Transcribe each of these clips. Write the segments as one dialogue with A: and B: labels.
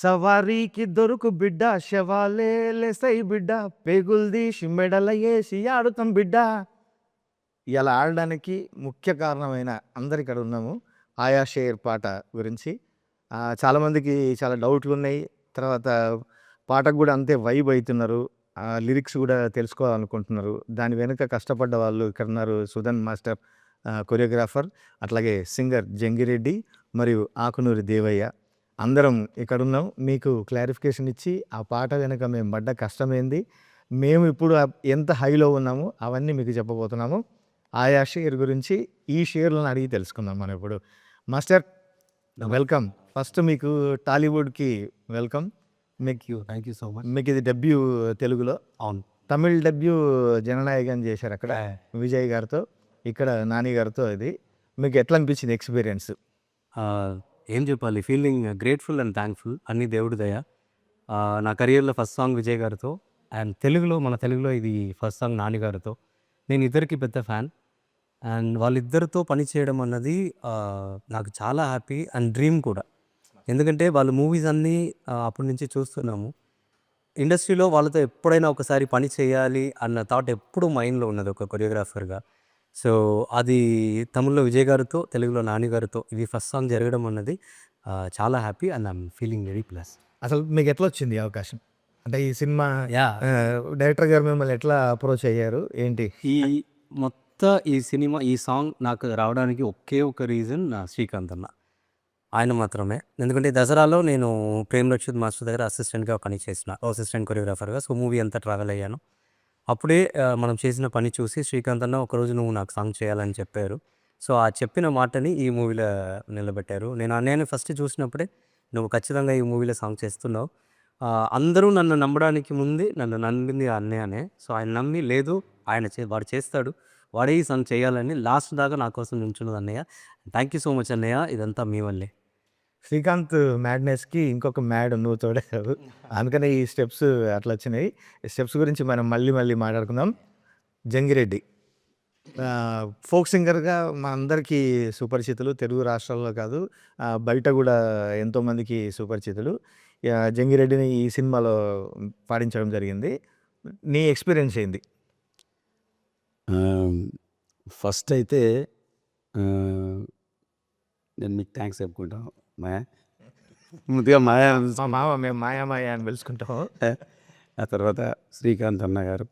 A: సవారీకి దొరుకు బిడ్డ శవాలే లేసై బిడ్డ పేగులు తీసి మెడల ఏసి ఆడుతాం బిడ్డ. ఇలా ఆడడానికి ముఖ్య కారణమైన అందరు ఇక్కడ ఉన్నాము. ఆయా షేర్ పాట గురించి చాలామందికి చాలా డౌట్లు ఉన్నాయి. తర్వాత పాటకు కూడా అంతే వైబ్ అవుతున్నారు. లిరిక్స్ కూడా తెలుసుకోవాలనుకుంటున్నారు. దాని వెనుక కష్టపడ్డ వాళ్ళు ఇక్కడ ఉన్నారు. సుధన్ మాస్టర్ కొరియోగ్రాఫర్, అట్లాగే సింగర్ జంగిరెడ్డి మరియు ఆకునూరి దేవయ్య. అందరం ఇక్కడున్నాం. మీకు క్లారిఫికేషన్ ఇచ్చి ఆ పాట వెనుక మేము పడ్డ కష్టమేంది, మేము ఇప్పుడు ఎంత హైలో ఉన్నామో అవన్నీ మీకు చెప్పబోతున్నాము. ఆయా షేర్ గురించి ఈ షేర్లను అడిగి తెలుసుకుందాం మనం ఇప్పుడు. Master welcome. ఫస్ట్ మీకు టాలీవుడ్కి welcome.
B: Thank you so much.
A: మీకు ఇది డెబ్యూ తెలుగులో.
B: అవును.
A: తమిళ్ డెబ్యూ జననాయకన్ చేశారు అక్కడ విజయ్ గారితో, ఇక్కడ నాని గారితో. ఇది మీకు ఎట్లా అనిపించింది ఎక్స్పీరియన్స్?
B: ఏం చెప్పాలి, ఫీలింగ్ గ్రేట్ఫుల్ అండ్ థ్యాంక్ఫుల్. అన్ని దేవుడి దయ. నా కెరియర్లో ఫస్ట్ సాంగ్ విజయ్ గారితో, అండ్ మన తెలుగులో ఇది ఫస్ట్ సాంగ్ నాని గారితో. నేను ఇద్దరికి పెద్ద ఫ్యాన్, అండ్ వాళ్ళిద్దరితో పని చేయడం అన్నది నాకు చాలా హ్యాపీ అండ్ డ్రీమ్ కూడా. ఎందుకంటే వాళ్ళ మూవీస్ అన్నీ అప్పటి నుంచి చూస్తున్నాము. ఇండస్ట్రీలో వాళ్ళతో ఎప్పుడైనా ఒకసారి పని చేయాలి అన్న థాట్ ఎప్పుడు మైండ్లో ఉన్నది ఒక కొరియోగ్రాఫర్గా. సో అది తమిళ్లో విజయ్ గారితో, తెలుగులో నాని గారితో ఇది ఫస్ట్ సాంగ్ జరగడం అన్నది చాలా happy and I'm feeling very plus.
A: అసలు మీకు ఎట్లా వచ్చింది ఈ అవకాశం? అంటే ఈ సినిమా
B: యా
A: డైరెక్టర్ గారు మిమ్మల్ని ఎట్లా అప్రోచ్ అయ్యారు ఏంటి?
B: ఈ సినిమా ఈ సాంగ్ నాకు రావడానికి ఒకే ఒక రీజన్ శ్రీకాంత్ అన్న, ఆయన మాత్రమే. ఎందుకంటే దసరాలో నేను ప్రేమ్ రక్షిత్ మాస్టర్ దగ్గర అసిస్టెంట్గా పని చేసిన, అసిస్టెంట్ కొరియోగ్రాఫర్గా. సో మూవీ అంతా ట్రావెల్ అయ్యాను. అప్పుడే మనం చేసిన పని చూసి శ్రీకాంత్ అన్న ఒకరోజు నువ్వు నాకు సాంగ్ చేయాలని చెప్పారు. సో ఆ చెప్పిన మాటని ఈ మూవీలో నిలబెట్టారు. నేను ఫస్ట్ చూసినప్పుడే నువ్వు ఖచ్చితంగా ఈ మూవీలో సాంగ్ చేస్తున్నావు. అందరూ నన్ను నమ్మడానికి ముందే నన్ను నమ్మింది ఆ అన్నయ్యనే. సో ఆయన నమ్మి లేదు వాడు చేస్తాడు, వాడే ఈ సాంగ్ చేయాలని లాస్ట్ దాకా నా కోసం నించున్నది అన్నయ్య. థ్యాంక్ యూ సో మచ్ అన్నయ్య, ఇదంతా మీ వల్లే.
A: శ్రీకాంత్ మ్యాడ్నెస్కి ఇంకొక మ్యాడ్ నువ్వు తోడేశావు, అందుకనే ఈ స్టెప్స్ అట్లా వచ్చినాయి. ఈ స్టెప్స్ గురించి మనం మళ్ళీ మాట్లాడుకుందాం. జంగిరెడ్డి ఫోక్ సింగర్గా మా అందరికీ సుపరిచితులు, తెలుగు రాష్ట్రాల్లో కాదు బయట కూడా ఎంతోమందికి సుపరిచితులు. జంగిరెడ్డిని ఈ సినిమాలో పాడించడం జరిగింది. నీ ఎక్స్పీరియన్స్ ఏంది?
C: ఫస్ట్ అయితే నేను మీకు థ్యాంక్స్ చెప్పుకుంటాను మాయా. ముందుగా మాయా,
A: మా మామ, మేము మాయా అని పిలుచుకుంటాం.
C: ఆ తర్వాత శ్రీకాంత్ అన్న గారు,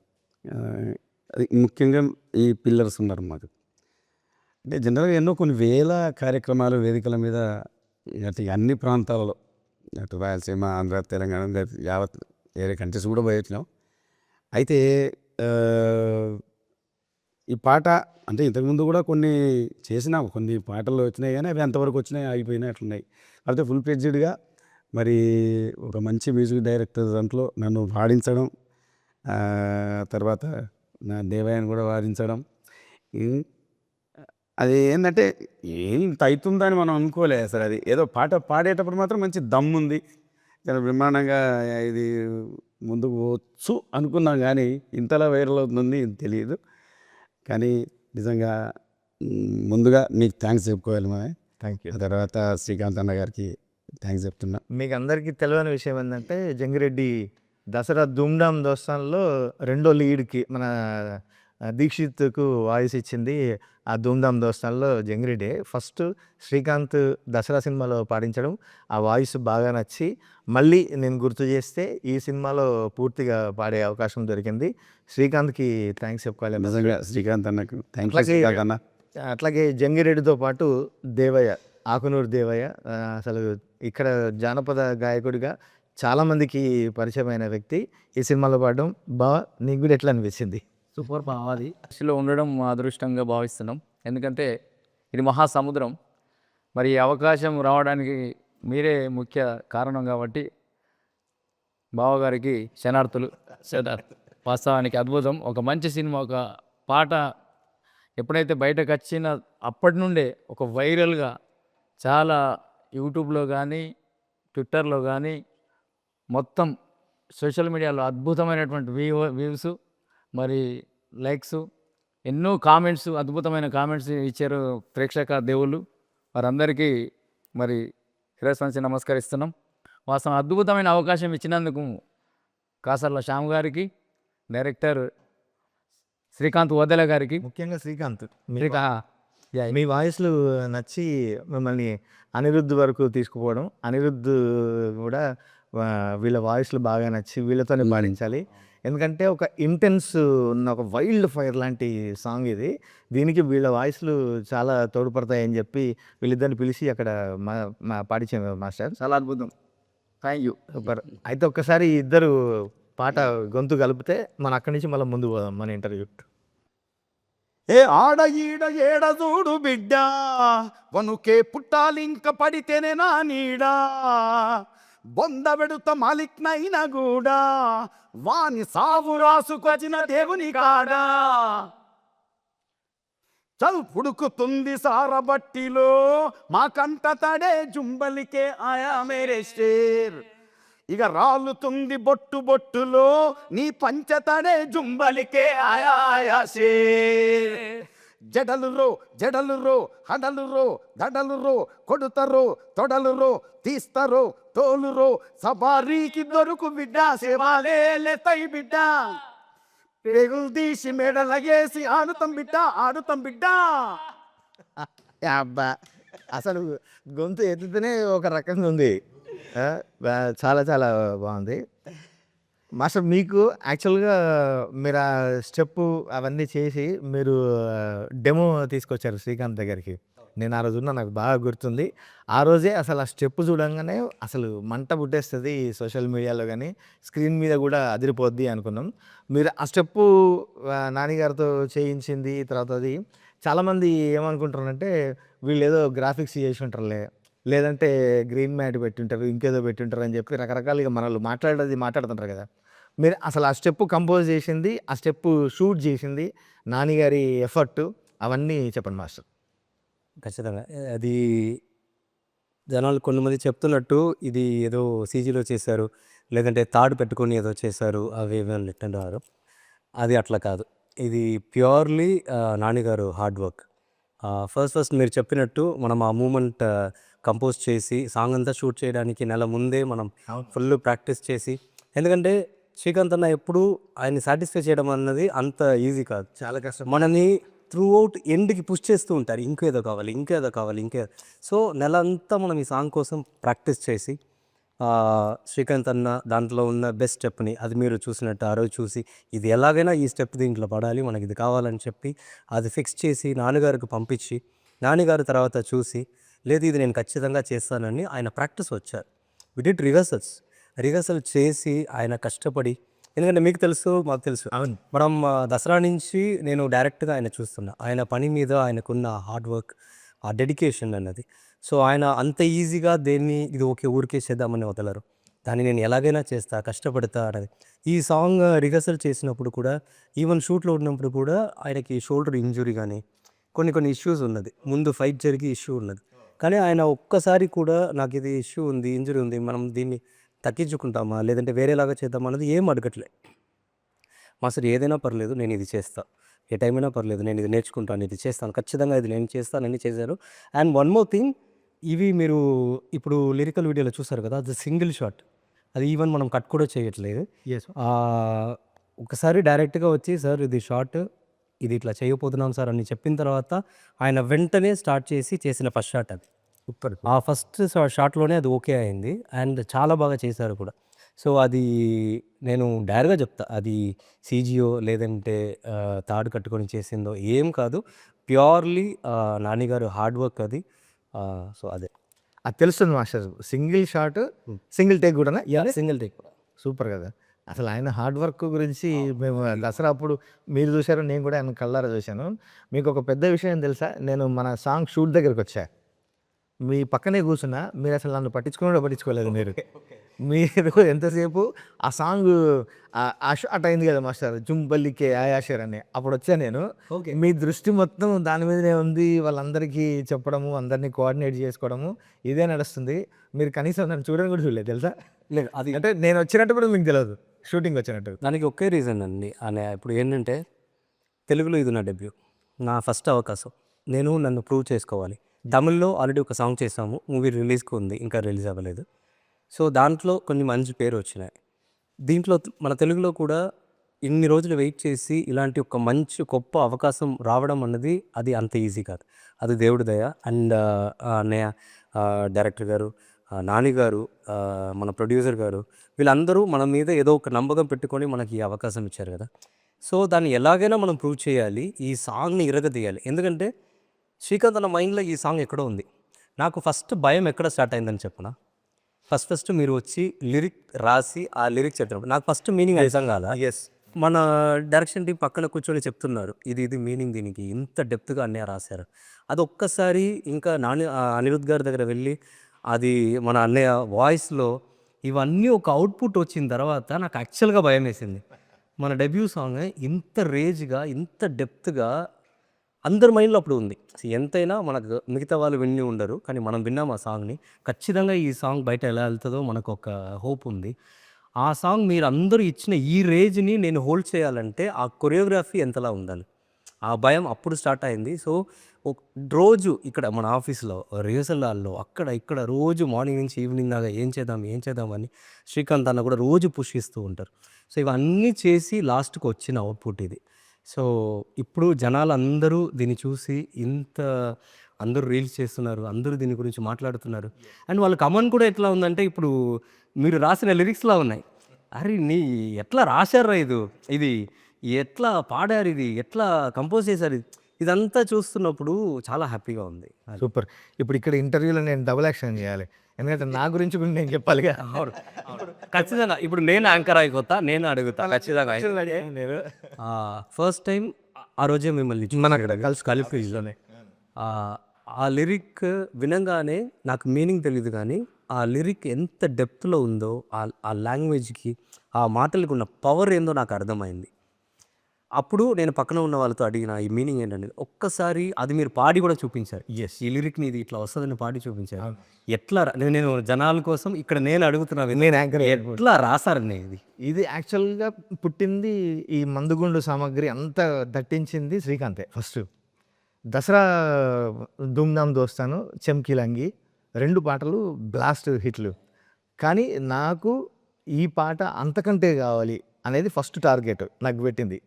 C: అది ముఖ్యంగా ఈ పిల్లర్స్ ఉన్నారు మాకు. అంటే జనరల్గా ఎన్నో కొన్ని వేల కార్యక్రమాలు వేదికల మీద అటు అన్ని ప్రాంతాలలో, అటు రాయలసీమ, ఆంధ్ర, తెలంగాణ, యావత్ వేరే కంట్రీస్ కూడా పోయొచ్చినాం. అయితే ఈ పాట అంటే ఇంతకుముందు కూడా కొన్ని చేసినాము, కొన్ని పాటలు వచ్చినాయి కానీ అవి ఎంతవరకు వచ్చినాయి ఆగిపోయినాయి అట్లున్నాయి. అయితే ఫుల్ ఫ్లెడ్జ్డ్గా మరి ఒక మంచి మ్యూజిక్ డైరెక్టర్ దాంట్లో నన్ను పాడించడం, తర్వాత నా దేవయాన్ని కూడా వాదించడం, అది ఏంటంటే ఇంత అవుతుందని మనం అనుకోలే అసలు. అది ఏదో పాట పాడేటప్పుడు మాత్రం మంచి దమ్ము ఉంది, చాలా బ్రహ్మాండంగా ఇది ముందుకు వచ్చు అనుకున్నాం, కానీ ఇంతలా వైరల్ అవుతుంది తెలియదు. కానీ నిజంగా ముందుగా మీకు థ్యాంక్స్ చెప్పుకోవాలి మా.
A: Thank you.
C: ఆ తర్వాత శ్రీకాంత్ అన్న గారికి థ్యాంక్స్ చెప్తున్నా.
A: మీకు అందరికీ తెలియని విషయం ఏంటంటే జంగిరెడ్డి దసరా ధూమ్ధామ్ దోస్తాన్లో రెండో లీడ్కి మన దీక్షిత్కు వాయిస్ ఇచ్చింది. ఆ ధూమ్ధామ్ దోస్తాన్లో జంగిరెడ్డి ఫస్ట్ శ్రీకాంత్ దసరా సినిమాలో పాడించడం, ఆ వాయిస్ బాగా నచ్చి మళ్ళీ నేను గుర్తు చేస్తే ఈ సినిమాలో పూర్తిగా పాడే అవకాశం దొరికింది. శ్రీకాంత్కి థ్యాంక్స్ చెప్పుకోవాలి
C: నిజంగా. శ్రీకాంత్ అన్నకు థ్యాంక్ యూ అన్న.
A: అట్లాగే జంగిరెడ్డితో పాటు దేవయ్య, ఆకునూరు దేవయ్య అసలు ఇక్కడ జానపద గాయకుడిగా చాలామందికి పరిచయమైన వ్యక్తి. ఈ సినిమాలో పాడడం బాగా నీకు కూడా ఎట్లా అనిపించింది?
D: సూపర్ అది దృష్టిలో ఉండడం మా అదృష్టంగా భావిస్తున్నాం. ఎందుకంటే ఇది మహాసముద్రం. మరి ఈ అవకాశం రావడానికి మీరే ముఖ్య కారణం కాబట్టి బావగారికి శనార్థులు. వాస్తవానికి అద్భుతం. ఒక మంచి సినిమా, ఒక పాట ఎప్పుడైతే బయటకు వచ్చిన అప్పటి నుండే ఒక వైరల్గా చాలా యూట్యూబ్లో కానీ ట్విట్టర్లో కానీ మొత్తం సోషల్ మీడియాలో అద్భుతమైనటువంటి వ్యూస్, మరి లైక్స్, ఎన్నో కామెంట్స్, అద్భుతమైన కామెంట్స్ ఇచ్చారు ప్రేక్షక దేవుళ్ళు. వారందరికీ మరి శిరస్సు వంచి నమస్కరిస్తున్నాం. వాస్తవం అద్భుతమైన అవకాశం ఇచ్చినందుకు కాసర్ల శ్యామ్ గారికి, డైరెక్టర్ శ్రీకాంత్ వద్దెల గారికి,
A: ముఖ్యంగా శ్రీకాంత్
D: యా,
A: మీ వాయిస్లు నచ్చి మిమ్మల్ని అనిరుద్ధ్ వరకు తీసుకుపోవడం, అనిరుద్ధ్ కూడా వీళ్ళ వాయిస్లు బాగా నచ్చి వీళ్ళతోనే పాడించాలి. ఎందుకంటే ఒక ఇంటెన్స్ ఉన్న ఒక వైల్డ్ ఫైర్ లాంటి సాంగ్ ఇది. దీనికి వీళ్ళ వాయిస్లు చాలా తోడ్పడతాయని చెప్పి వీళ్ళిద్దరిని పిలిచి అక్కడ పాడించాము మాస్టర్. చాలా అద్భుతం. Thank you. సూపర్. అయితే ఒక్కసారి ఇద్దరు పాట గొంతు కలిపితే మనం అక్కడి నుంచి మళ్ళీ ముందు పోదాం మన ఇంటర్వ్యూ.
C: ఏ ఆడ ఈడ ఏడ చూడు బిడ్డ వనుకే పుట్టాలింక పడితేనే నా నీడా బొంద పెడుత మాలిక్నైన గూడా వాని సావు రాసుకొచ్చిన దేవుని కాడా చల్ పుడుకుతుంది సారబట్టిలో మా కంట తడే జుంబలికే ఆయా మేరే షేర్ ఇక రాలుతుంది బొట్టు బొట్టులో నీ పంచతడే జుంబలికే ఆయా ఆయా షేర్ జడలు రో హడలు దడలు కొడుతరో తొడలు తీస్తరో తోలురో సబారీకి దొరుకు బిడ్డ సేవాలే లేతై బిడ్డ పేగులు తీసి మెడలగేసి ఆడుతాం బిడ్డ
A: అబ్బా, అసలు గొంతు ఎత్తుతూనే ఒక రకంగా ఉంది. చాలా చాలా బాగుంది మాస్టర్. మీకు యాక్చువల్గా మీరు ఆ స్టెప్పు అవన్నీ చేసి మీరు డెమో తీసుకొచ్చారు శ్రీకాంత్ దగ్గరికి. నేను ఆ రోజు ఉన్నా, నాకు బాగా గుర్తుంది. ఆ రోజే అసలు ఆ స్టెప్ చూడంగానే అసలు మంట పుట్టేస్తుంది సోషల్ మీడియాలో, కానీ స్క్రీన్ మీద కూడా అదిరిపోద్ది అనుకున్నాం. మీరు ఆ స్టెప్పు నానిగారితో చేయించింది. తర్వాత అది చాలామంది ఏమనుకుంటారంటే వీళ్ళు ఏదో గ్రాఫిక్స్ చేసి ఉంటారులే, లేదంటే గ్రీన్ మ్యాట్ పెట్టింటారు, ఇంకేదో పెట్టింటారు అని చెప్పి రకరకాలుగా మనల్ని మాట్లాడుతుంటారు కదా. మీరు అసలు ఆ స్టెప్ కంపోజ్ చేసింది, ఆ స్టెప్ షూట్ చేసింది, నానిగారి ఎఫర్ట్, అవన్నీ చెప్పండి మాస్టర్.
B: ఖచ్చితంగా అది జనాలు కొంతమంది చెప్తున్నట్టు ఇది ఏదో సీజీలో చేశారు, లేదంటే తాడు పెట్టుకొని ఏదో చేశారు, అవి ఏమో అంటున్నారు. అది అట్లా కాదు. ఇది ప్యూర్లీ నానిగారు హార్డ్ వర్క్. ఫస్ట్ మీరు చెప్పినట్టు మనం ఆ మూమెంట్ కంపోజ్ చేసి సాంగ్ అంతా షూట్ చేయడానికి నెల ముందే మనం ఫుల్ ప్రాక్టీస్ చేసి, ఎందుకంటే శ్రీకాంత్ అన్న ఎప్పుడు ఆయన్ని సాటిస్ఫై చేయడం అన్నది అంత ఈజీ కాదు, చాలా కష్టం. మనని త్రూ అవుట్ ఎండ్కి పుష్ చేస్తూ ఉంటారు, ఇంకేదో కావాలి. సో నెల అంతా మనం ఈ సాంగ్ కోసం ప్రాక్టీస్ చేసి శ్రీకాంత్ అన్న దాంట్లో ఉన్న బెస్ట్ స్టెప్ని, అది మీరు చూసినట్టు ఆ రోజు చూసి ఇది ఎలాగైనా ఈ స్టెప్ దీంట్లో పడాలి, మనకి ఇది కావాలని చెప్పి అది ఫిక్స్ చేసి నాన్నగారికి పంపించి, నాన్నగారు తర్వాత చూసి లేదు ఇది నేను ఖచ్చితంగా చేస్తానని ఆయన ప్రాక్టీస్ వచ్చారు. వి డిడ్ రిహర్సల్ చేసి ఆయన కష్టపడి, ఎందుకంటే మీకు తెలుసు మాకు తెలుసు,
A: అవును,
B: మనం దసరా నుంచి నేను డైరెక్ట్గా ఆయన చూస్తున్నా, ఆయన పని మీద ఆయనకున్న హార్డ్ వర్క్, ఆ డెడికేషన్ అన్నది. సో ఆయన అంత ఈజీగా దేన్ని ఇది ఓకే ఊరికే చేద్దామని వదలరు, దాన్ని నేను ఎలాగైనా చేస్తా, కష్టపడతా అనేది. ఈ సాంగ్ రిహర్సల్ చేసినప్పుడు కూడా, ఈవెన్ షూట్లో ఉన్నప్పుడు కూడా ఆయనకి షోల్డర్ ఇంజురీ కానీ కొన్ని ఇష్యూస్ ఉన్నది, ముందు ఫైట్ జరిగి ఇష్యూ ఉన్నది. కానీ ఆయన ఒక్కసారి కూడా నాకు ఇది ఇష్యూ ఉంది, ఇంజురీ ఉంది, మనం దీన్ని తగ్గించుకుంటామా లేదంటే వేరేలాగా చేద్దామా అన్నది ఏం అడగట్లే. మాస్టర్ ఏదైనా పర్లేదు నేను ఇది చేస్తా, ఏ టైం అయినా పర్లేదు నేను ఇది నేర్చుకుంటాను, ఇది చేస్తాను, ఖచ్చితంగా ఇది నేను చేస్తానని చేశారు. అండ్ వన్ మోర్ థింగ్, ఇవి మీరు ఇప్పుడు లిరికల్ వీడియోలో చూసారు కదా, అది సింగిల్ షాట్, అది ఈవెన్ మనం కట్ కూడా చేయట్లేదు. ఒకసారి డైరెక్ట్గా వచ్చి సార్ ఇది షార్ట్, ఇది ఇట్లా చేయబోతున్నాం సార్ అని చెప్పిన తర్వాత ఆయన వెంటనే స్టార్ట్ చేసిన ఫస్ట్ షాట్ అది.
A: సూపర్.
B: ఆ ఫస్ట్ షాట్లోనే అది ఓకే అయింది అండ్ చాలా బాగా చేశారు కూడా. సో అది నేను డైరెక్ట్గా చెప్తా, అది సీజీఓ లేదంటే తాడు కట్టుకొని చేసిందో ఏం కాదు, ప్యూర్లీ నానిగారు హార్డ్ వర్క్ అది. సో అదే
A: అది తెలుస్తుంది master. Single shot, single take కూడా.
B: సింగిల్ టేక్ కూడా
A: సూపర్ కదా. అసలు ఆయన హార్డ్ వర్క్ గురించి మేము దసరా అప్పుడు మీరు చూశారు, నేను కూడా ఆయన కళ్ళారా చూశాను. మీకు ఒక పెద్ద విషయం తెలుసా, నేను మన సాంగ్ షూట్ దగ్గరికి వచ్చా, మీ పక్కనే కూర్చున్నా, మీరు అసలు నన్ను పట్టించుకోలేదు. మీరు ఎంతసేపు ఆ సాంగ్ ఆ షాట్ అయింది కదా మాస్టర్, జుంబల్లికే ఆయాషర్ అని, అప్పుడు వచ్చా నేను. మీ దృష్టి మొత్తం దాని మీదనే ఉంది, వాళ్ళందరికీ చెప్పడము, అందరినీ కోఆర్డినేట్ చేసుకోవడము, ఇదే నడుస్తుంది. మీరు కనీసం నన్ను చూడని కూడా చూడలేదు తెలుసా.
B: లేదు అది
A: అంటే నేను వచ్చినట్టు కూడా మీకు తెలియదు, షూటింగ్ వచ్చినట్టు.
B: దానికి ఒకే రీజన్ అండి అనే, ఇప్పుడు ఏంటంటే తెలుగులో ఇది నా డెబ్యూ, నా ఫస్ట్ అవకాశం, నన్ను ప్రూవ్ చేసుకోవాలి. తమిళ్లో ఆల్రెడీ ఒక సాంగ్ చేసాము, మూవీ రిలీజ్కి ఉంది, ఇంకా రిలీజ్ అవ్వలేదు. సో దాంట్లో కొన్ని మంచి పేరు వచ్చినాయి. దీంట్లో మన తెలుగులో కూడా ఇన్ని రోజులు వెయిట్ చేసి ఇలాంటి ఒక మంచి గొప్ప అవకాశం రావడం అన్నది అది అంత ఈజీ కాదు. అది దేవుడి దయ. అండ్ అన్నయ్య, డైరెక్టర్ గారు, నాని గారు, మన ప్రొడ్యూసర్ గారు, వీళ్ళందరూ మన మీద ఏదో ఒక నమ్మకం పెట్టుకొని మనకి ఈ అవకాశం ఇచ్చారు కదా. సో దాన్ని ఎలాగైనా మనం ప్రూవ్ చేయాలి, ఈ సాంగ్ని ఇరగదీయాలి. ఎందుకంటే శ్రీకాంత్ అన్న మైండ్లో ఈ సాంగ్ ఎక్కడో ఉంది. నాకు ఫస్ట్ భయం ఎక్కడ స్టార్ట్ అయిందని చెప్పనా, ఫస్ట్ మీరు వచ్చి లిరిక్ రాసి ఆ లిరిక్ చెప్పినప్పుడు నాకు ఫస్ట్ మీనింగ్ అర్థం కాదా.
A: ఎస్.
B: మన డైరెక్షన్ టీం పక్కన కూర్చొని చెప్తున్నారు, ఇది మీనింగ్, దీనికి ఇంత డెప్త్గా అన్నయ్య రాశారు. అది ఒక్కసారి ఇంకా అనిరుద్ గారి దగ్గర వెళ్ళి అది మన అన్నయ్య వాయిస్లో ఇవన్నీ ఒక అవుట్పుట్ వచ్చిన తర్వాత నాకు యాక్చువల్గా భయం వేసింది. మన డెబ్యూ సాంగ్ ఇంత రేజ్గా, ఇంత డెప్త్గా అందరి మైండ్లో అప్పుడు ఉంది. ఎంతైనా మనకు మిగతా వాళ్ళు విని ఉండరు, కానీ మనం విన్నాం ఆ సాంగ్ని. ఖచ్చితంగా ఈ సాంగ్ బయట ఎలా వెళ్తుందో మనకు ఒక హోప్ ఉంది. ఆ సాంగ్ మీరు అందరూ ఇచ్చిన ఈ రేంజ్ని నేను హోల్డ్ చేయాలంటే ఆ కొరియోగ్రఫీ ఎంతలా ఉండాలి, ఆ భయం అప్పుడు స్టార్ట్ అయింది. సో రోజు ఇక్కడ మన ఆఫీస్లో రిహర్సల్ హాల్లో అక్కడ ఇక్కడ రోజు మార్నింగ్ నుంచి ఈవినింగ్ దాకా ఏం చేద్దాం అని శ్రీకాంత్ అన్న కూడా రోజు పుష్ ఇస్తూ ఉంటారు. సో ఇవన్నీ చేసి లాస్ట్కి వచ్చిన అవుట్పుట్ ఇది. సో ఇప్పుడు జనాలు అందరూ దీన్ని చూసి అందరూ రీల్స్ చేస్తున్నారు, అందరూ దీని గురించి మాట్లాడుతున్నారు. అండ్ వాళ్ళ కమెంట్ కూడా ఎట్లా ఉందంటే, ఇప్పుడు మీరు రాసిన లిరిక్స్లా ఉన్నాయి. అరే ఎట్లా రాశారా ఇది ఎట్లా పాడారు, ఇది ఎట్లా కంపోజ్ చేశారు, ఇదంతా చూస్తున్నప్పుడు చాలా హ్యాపీగా ఉంది.
A: సూపర్. ఇప్పుడు ఇక్కడ ఇంటర్వ్యూలో నేను డబుల్ యాక్షన్ చేయాలి, ఎందుకంటే నా గురించి కూడా నేను చెప్పాలిగా.
B: ఖచ్చితంగా ఇప్పుడు నేను యాంకర్ అయిపోతా, నేను అడుగుతా ఖచ్చితంగా.
A: నేను
B: ఫస్ట్ టైం ఆ రోజే మిమ్మల్ని
A: మన ఇక్కడ కలిపి
B: ఆ లిరిక్ వినంగానే నాకు మీనింగ్ తెలియదు, కానీ ఆ లిరిక్ ఎంత డెప్త్లో ఉందో, ఆ లాంగ్వేజ్కి, ఆ మాటలకు ఉన్న పవర్ ఏందో నాకు అర్థమైంది. అప్పుడు నేను పక్కన ఉన్న వాళ్ళతో అడిగిన ఈ మీనింగ్ ఏంటనేది ఒక్కసారి అది మీరు పాడి కూడా చూపించారు.
A: ఎస్.
B: ఈ లిరిక్ని ఇది ఇట్లా వస్తుందని పాడి చూపించారు. ఎట్లా నేను జనాల కోసం ఇక్కడ నేను అడుగుతున్నా,
A: నేను యాంకర్
B: ఎట్లా రాసారని
A: ఇది యాక్చువల్గా పుట్టింది ఈ మందుగుండు సామాగ్రి అంతా దట్టించింది శ్రీకాంతే. ఫస్ట్ దసరా ధూమ్ధామ్ దోస్తాను, చెమ్కీలంగి 2 పాటలు బ్లాస్ట్ హిట్లు. కానీ నాకు ఈ పాట అంతకంటే కావాలి అనేది ఫస్ట్ టార్గెట్ నాకు పెట్టింది.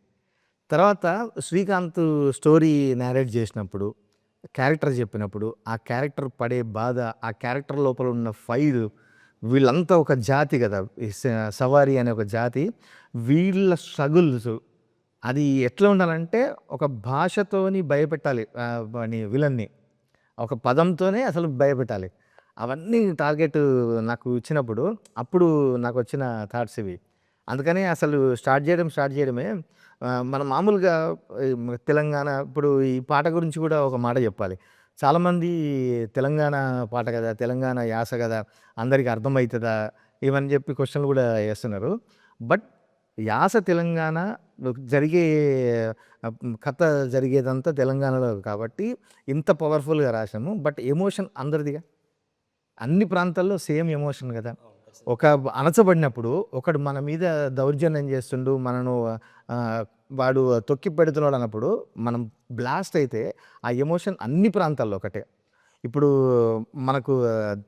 A: తర్వాత శ్రీకాంత్ స్టోరీ నేరేట్ చేసినప్పుడు, క్యారెక్టర్ చెప్పినప్పుడు, ఆ క్యారెక్టర్ పడే బాధ, ఆ క్యారెక్టర్ లోపల ఉన్న ఫైర్, వీళ్ళంతా ఒక జాతి కదా, సవారీ అనే ఒక జాతి, వీళ్ళ స్ట్రగుల్స్ అది ఎట్లా ఉండాలంటే ఒక భాషతోని భయపెట్టాలి విలన్ని, ఒక పదంతోనే అసలు భయపెట్టాలి. అవన్నీ టార్గెట్ నాకు ఇచ్చినప్పుడు అప్పుడు నాకు వచ్చిన థాట్స్ ఇవి. అందుకని అసలు స్టార్ట్ చేయడమే మనం మామూలుగా తెలంగాణ ఇప్పుడు ఈ పాట గురించి కూడా ఒక మాట చెప్పాలి. చాలామంది తెలంగాణ పాట కదా, తెలంగాణ యాస కదా, అందరికీ అర్థమవుతుందా ఇవని చెప్పి క్వశ్చన్లు కూడా వేస్తున్నారు. బట్ యాస తెలంగాణ జరిగే కథ జరిగేదంతా తెలంగాణలో కాబట్టి ఇంత పవర్ఫుల్గా రాసాము. బట్ ఎమోషన్ అందరిదిగా, అన్ని ప్రాంతాల్లో సేమ్ ఎమోషన్ కదా. ఒక అణచబడినప్పుడు ఒకడు మన మీద దౌర్జన్యం చేస్తుండు, మనను వాడు తొక్కి పెడుతున్నాడు అన్నప్పుడు మనం బ్లాస్ట్ అయితే ఆ ఎమోషన్ అన్ని ప్రాంతాల్లో ఒకటే. ఇప్పుడు మనకు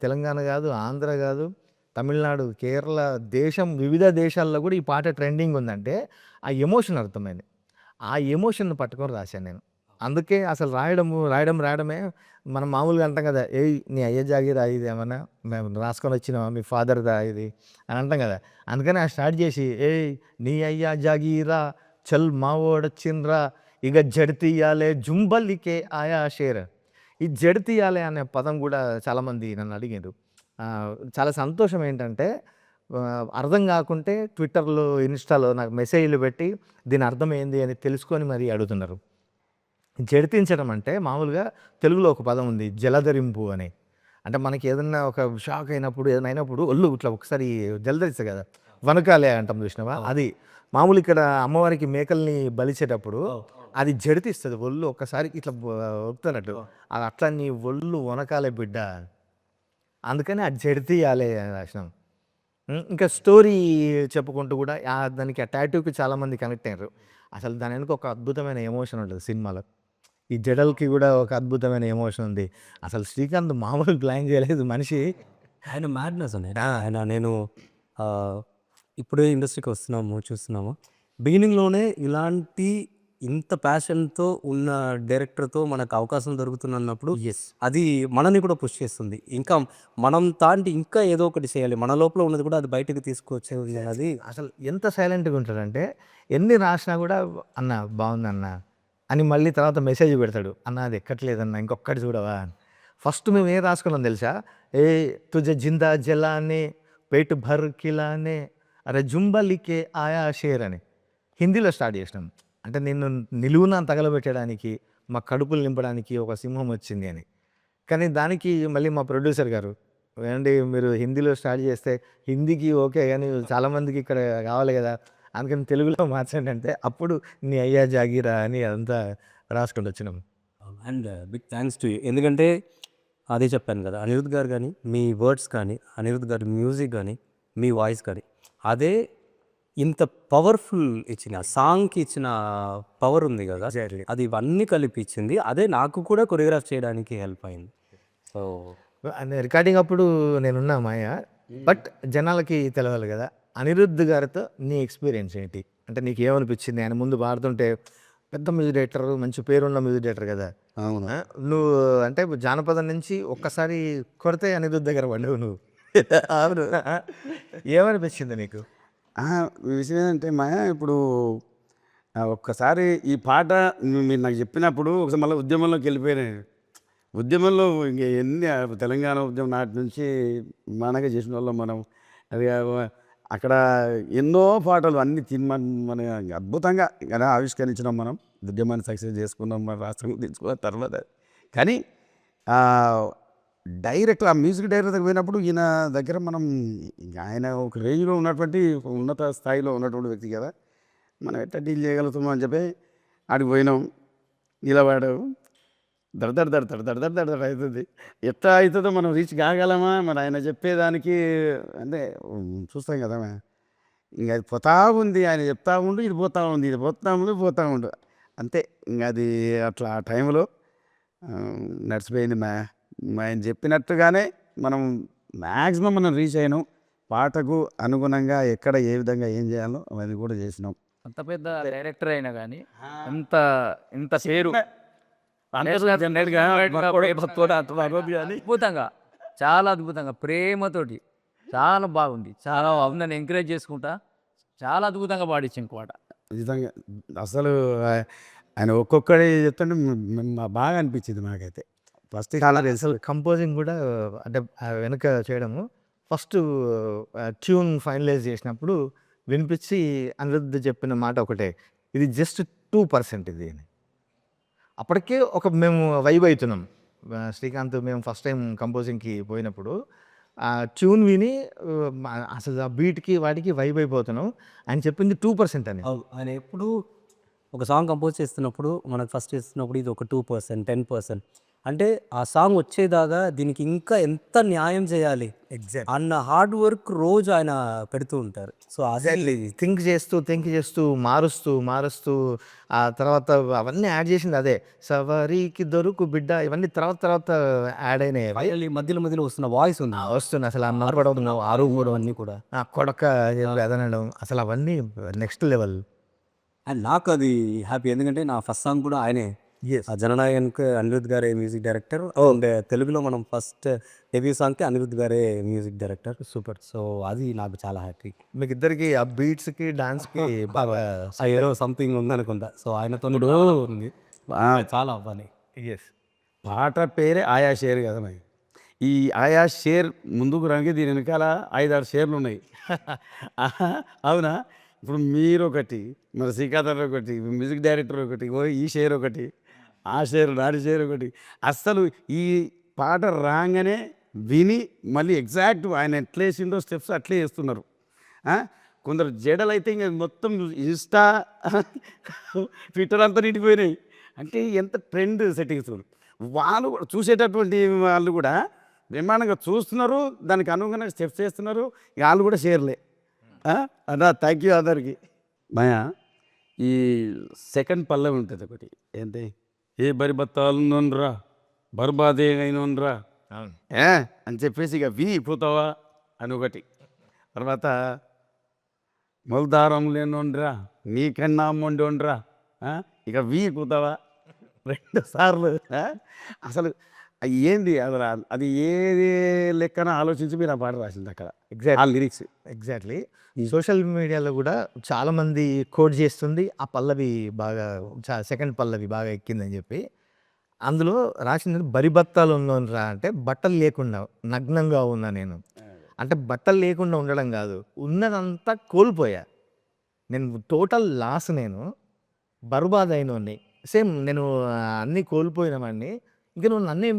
A: తెలంగాణ కాదు, ఆంధ్ర కాదు, తమిళనాడు, కేరళ, వివిధ దేశాల్లో కూడా ఈ పాట ట్రెండింగ్ ఉందంటే ఆ ఎమోషన్ అర్థమైంది. ఆ ఎమోషన్ను పట్టుకొని రాశాను నేను. అందుకే అసలు రాయడమే మనం మామూలుగా అంటాం కదా, నీ అయ్య జాగీరా ఇది ఏమన్నా మేము రాసుకొని వచ్చినావా, మీ ఫాదర్దా ఇది అని అంటాం కదా. అందుకని స్టార్ట్ చేసి నీ అయ్య జాగీరా చల్ మావోడొచ్చిండ్రా ఇక జడితీయాలే జుంబల్లికే ఆయా షేర్. ఈ జడితీయాలే అనే పదం కూడా చాలామంది నన్ను అడిగారు. చాలా సంతోషం ఏంటంటే అర్థం కాకుంటే ట్విట్టర్లో, ఇన్స్టాలో నాకు మెసేజ్లు పెట్టి దీని అర్థం ఏంది అని తెలుసుకొని మరీ అడుగుతున్నారు. జడితించడం అంటే మామూలుగా తెలుగులో ఒక పదం ఉంది, జలధరింపు అని. అంటే మనకి ఏదన్నా ఒక షాక్ అయినప్పుడు, ఏదైనా అయినప్పుడు ఒళ్ళు ఇట్లా ఒకసారి జలధరిస్తుంది కదా, వనకాలే అంటాం చూసినావా, అది మామూలు ఇక్కడ అమ్మవారికి మేకల్ని బలిచేటప్పుడు అది జడితిస్తుంది ఒళ్ళు, ఒక్కసారి ఇట్లా ఒప్పుతున్నట్టు, అది అట్లా నీ ఒళ్ళు వనకాలే బిడ్డ, అందుకని అది జడితీయాలే అని రాసినాం. ఇంకా స్టోరీ చెప్పుకుంటూ కూడా దానికి ఆ టాటూకి చాలామంది కనెక్ట్ అయ్యారు. అసలు దాని వెనుక ఒక అద్భుతమైన ఎమోషన్ ఉంటుంది సినిమాలో. ఈ జడల్కి కూడా ఒక అద్భుతమైన ఎమోషన్ ఉంది. అసలు శ్రీకాంత్ మామూలు ప్లాన్ చేయలేదు, మనిషి
B: ఆయన మ్యాడ్నెస్ అనేది ఆయన నేను ఇప్పుడే ఇండస్ట్రీకి వస్తున్నాము చూస్తున్నాము బిగినింగ్లోనే ఇలాంటి ఇంత ప్యాషన్తో ఉన్న డైరెక్టర్తో మనకు అవకాశం దొరుకుతున్నప్పుడు అది మనని కూడా పుష్ చేస్తుంది ఇంకా మనం తాంటి ఇంకా ఏదో ఒకటి చేయాలి మన లోపల ఉన్నది కూడా అది బయటకు తీసుకొచ్చేది అది
A: అసలు ఎంత సైలెంట్గా ఉంటాడంటే ఎన్ని రాసినా కూడా అన్న బాగుందన్న అని మళ్ళీ తర్వాత మెసేజ్ పెడతాడు అన్న అది ఎక్కట్లేదన్న ఇంకొక్కటి చూడవా అని. ఫస్ట్ మేము ఏం రాసుకున్నాం తెలుసా, ఏ తుజ జిందా జలానే పేటు భర్ కిలానే అరే జుంబలికే ఆయా షేర్ అని హిందీలో స్టార్ట్ చేసినాం. అంటే నిన్ను నిలువున తగలబెట్టడానికి మా కడుపులు నింపడానికి ఒక సింహం వచ్చింది అని. కానీ దానికి మళ్ళీ మా ప్రొడ్యూసర్ గారు ఏమండి మీరు హిందీలో స్టార్ట్ చేస్తే హిందీకి ఓకే కానీ చాలామందికి ఇక్కడ కావాలి కదా అందుకని తెలుగులో మార్చండి అంటే అప్పుడు నీ అయ్యా జాగీరా అని అదంతా రాసుకుంటూ వచ్చినాం.
B: And big thanks to you ఎందుకంటే అదే చెప్పాను కదా అనిరుద్ధ్ గారు కానీ మీ వర్డ్స్ కానీ అనిరుద్ధ్ గారి మ్యూజిక్ కానీ మీ వాయిస్ కానీ అదే ఇంత పవర్ఫుల్ ఇచ్చిన సాంగ్కి ఇచ్చిన పవర్ ఉంది కదా అది ఇవన్నీ కలిపి ఇచ్చింది అదే నాకు కూడా కొరియోగ్రాఫ్ చేయడానికి హెల్ప్ అయింది. సో
A: రికార్డింగ్ అప్పుడు నేనున్నా మాయ, బట్ జనాలకి తెలవాలి కదా అనిరుద్ధ్ గారితో నీ ఎక్స్పీరియన్స్ ఏంటి అంటే నీకు ఏమనిపించింది? ఆయన ముందు పాడుతుంటే పెద్ద మ్యూజిక్ డైరెక్టర్, మంచి పేరున్న మ్యూజిక్ డైరెక్టర్ కదా.
C: అవును.
A: నువ్వు అంటే జానపదం నుంచి ఒక్కసారి కొడితే అనిరుద్ధ్ దగ్గర పడ్డావు నువ్వు. అవును. ఏమనిపించింది నీకు?
C: ఈ విషయం ఏంటంటే మాయా ఇప్పుడు ఒక్కసారి ఈ పాట మీరు నాకు చెప్పినప్పుడు ఒకసారి మళ్ళీ ఉద్యమంలోకి వెళ్ళిపోయినాయి. ఉద్యమంలో ఇంక ఎన్ని తెలంగాణ ఉద్యమం నాటి నుంచి మనగా చేసిన వాళ్ళం మనం. అది అక్కడ ఎన్నో పాటలు అన్ని మన అద్భుతంగా కదా ఆవిష్కరించినాం మనం. ఉద్యమాన్ని సక్సెస్ చేసుకున్నాం, మన రాష్ట్రం తెచ్చుకున్న తర్వాత. కానీ డైరెక్ట్ ఆ మ్యూజిక్ డైరెక్టర్ దగ్గర పోయినప్పుడు ఈయన దగ్గర మనం ఆయన ఒక రేంజ్లో ఉన్నటువంటి ఉన్నత స్థాయిలో ఉన్నటువంటి వ్యక్తి కదా, మనం ఎట్లా డీల్ చేయగలుగుతామో అని చెప్పి ఆడికి పోయినాం. నిలబడావు దడ అవుతుంది. ఎట్లా అవుతుందో మనం రీచ్ కాగలమా మరి ఆయన చెప్పేదానికి అంటే చూస్తాం కదా. ఇంక అది పోతా ఉంది, ఆయన చెప్తా ఉండు, ఇది పోతా ఉంది, ఇది పోతా ఉండు అంతే. ఇంక అది అట్లా ఆ టైంలో నడిచిపోయింది. ఆయన చెప్పినట్టుగానే మనం మ్యాక్సిమం మనం రీచ్ అయినాం. పాటకు అనుగుణంగా ఎక్కడ ఏ విధంగా ఏం చేయాలో అవన్నీ కూడా చేసినాం.
D: అంత పెద్ద డైరెక్టర్ అయినా కానీ ఇంత పేరు అద్భుతంగా, చాలా అద్భుతంగా ప్రేమతోటి చాలా బాగుంది. చాలా అందరిని ఎంకరేజ్ చేసుకుంటా చాలా అద్భుతంగా పాడించింది పాట.
C: నిజంగా అసలు ఆయన ఒక్కొక్కటి చెప్తుంటే బాగా అనిపించింది నాకైతే. ఫస్ట్
A: చాలా అసలు కంపోజింగ్ కూడా అంటే వెనుక చేయడము ఫస్ట్ ట్యూన్ ఫైనలైజ్ చేసినప్పుడు వినిపించి అనిరుద్ధ్ చెప్పిన మాట ఒకటే, ఇది జస్ట్ 2% ఇది అని. అప్పటికే ఒక మేము వైబ్ అవుతున్నాం. శ్రీకాంత్ మేము ఫస్ట్ టైం కంపోజింగ్కి పోయినప్పుడు ఆ ట్యూన్ విని అసలు ఆ బీట్కి వాటికి వైబ్ అయిపోతున్నాం. ఆయన చెప్పింది 2% అని.
B: ఆయన ఎప్పుడు ఒక సాంగ్ కంపోజ్ చేస్తున్నప్పుడు మనకు ఫస్ట్ చేస్తున్నప్పుడు ఇది ఒక 2%, 10% అంటే ఆ సాంగ్ వచ్చేదాకా దీనికి ఇంకా ఎంత న్యాయం చేయాలి అన్న హార్డ్ వర్క్ రోజు ఆయన పెడుతూ ఉంటారు. సో అదే
A: థింక్ చేస్తూ మారుస్తూ ఆ తర్వాత అవన్నీ యాడ్ చేసింది అదే. సవారీకి దొరుకు బిడ్డ ఇవన్నీ తర్వాత యాడ్ అయినాయి.
B: మధ్యలో వస్తున్న వాయిస్ ఉంది
A: వస్తుంది అసలు ఆ నడపడం,
B: ఆరు అన్నీ కూడా
A: కొడక ఎదనడం అసలు అవన్నీ నెక్స్ట్ లెవెల్.
B: అండ్ నాకు అది హ్యాపీ ఎందుకంటే నా ఫస్ట్ సాంగ్ కూడా ఆయనే. ఆ జననాయక్ అనిరుద్ధ్ గారే మ్యూజిక్ డైరెక్టర్. అండ్ తెలుగులో మనం ఫస్ట్ డెబ్యూ సాంగ్కి అనిరుద్ధ్ గారే మ్యూజిక్ డైరెక్టర్. సూపర్. సో అది నాకు చాలా హ్యాపీ.
A: మీకు ఇద్దరికి ఆ బీట్స్కి డాన్స్కి బాగా
B: ఏదో సంథింగ్ ఉందనుకుంటా. సో ఆయనతో ఉంది చాలా అవ్వాలి.
A: ఎస్.
C: పాట పేరే ఆయా షేర్ కదా మరి. ఈ ఆయా షేర్ ముందుకు రంగి దీని వెనకాల 5-6 షేర్లు ఉన్నాయి. అవునా? ఇప్పుడు మీరు ఒకటి, మరి శ్రీకాంత్ ఒకటి, మ్యూజిక్ డైరెక్టర్ ఒకటి, ఈ షేర్ ఒకటి, ఆ షేర్ నాటి షేర్ ఒకటి. అస్సలు ఈ పాట రాగానే విని మళ్ళీ ఎగ్జాక్ట్ ఆయన ఎట్లా వేసిండో స్టెప్స్ అట్లే వేస్తున్నారు. కొందరు జడలు అయితే ఇంకా మొత్తం ఇన్స్టా ట్విట్టర్ అంతా నిండిపోయినాయి. అంటే ఎంత ట్రెండ్ సెట్టింగ్స్ వాళ్ళు చూసేటటువంటి వాళ్ళు కూడా బ్రహ్మాండంగా చూస్తున్నారు, దానికి అనుగుణంగా స్టెప్స్ వేస్తున్నారు. వాళ్ళు కూడా షేర్లే. అన్నా థ్యాంక్ యూ అందరికి. మాయా ఈ సెకండ్ పల్లవి ఉంటుంది ఒకటి, ఏంటి, ఏ బరి బత్తాలున్నోన్రా బర్బాదే అయినోన్రా
A: అవును.
C: ఏ అని చెప్పేసి ఇక వి పోతావా అని ఒకటి, తర్వాత మొలదారం లేనుండ్రా నీకన్నా మొండోండ్రా, ఇక వి పోతావా 2 సార్లు. అసలు ఏంది అసలు అది ఏది లెక్కన ఆలోచించి మీరు ఆ పాట రాసింది అక్కడ ఆ లిరిక్స్.
A: ఎగ్జాక్ట్లీ. సోషల్ మీడియాలో కూడా చాలామంది కోట్ చేస్తుంది ఆ పల్లవి బాగా, సెకండ్ పల్లవి బాగా ఎక్కిందని చెప్పి. అందులో రాసింది బరిబత్తాలు ఉన్నోన్రా అంటే బట్టలు లేకుండా నగ్నంగా ఉన్నా నేను. అంటే బట్టలు లేకుండా ఉండడం కాదు, ఉన్నదంతా కోల్పోయా నేను, టోటల్ లాస్ నేను, బర్బాద్ అయినోడిని. సేమ్ నేను అన్నీ కోల్పోయినవాడిని. ఇంక నువ్వు నన్నేం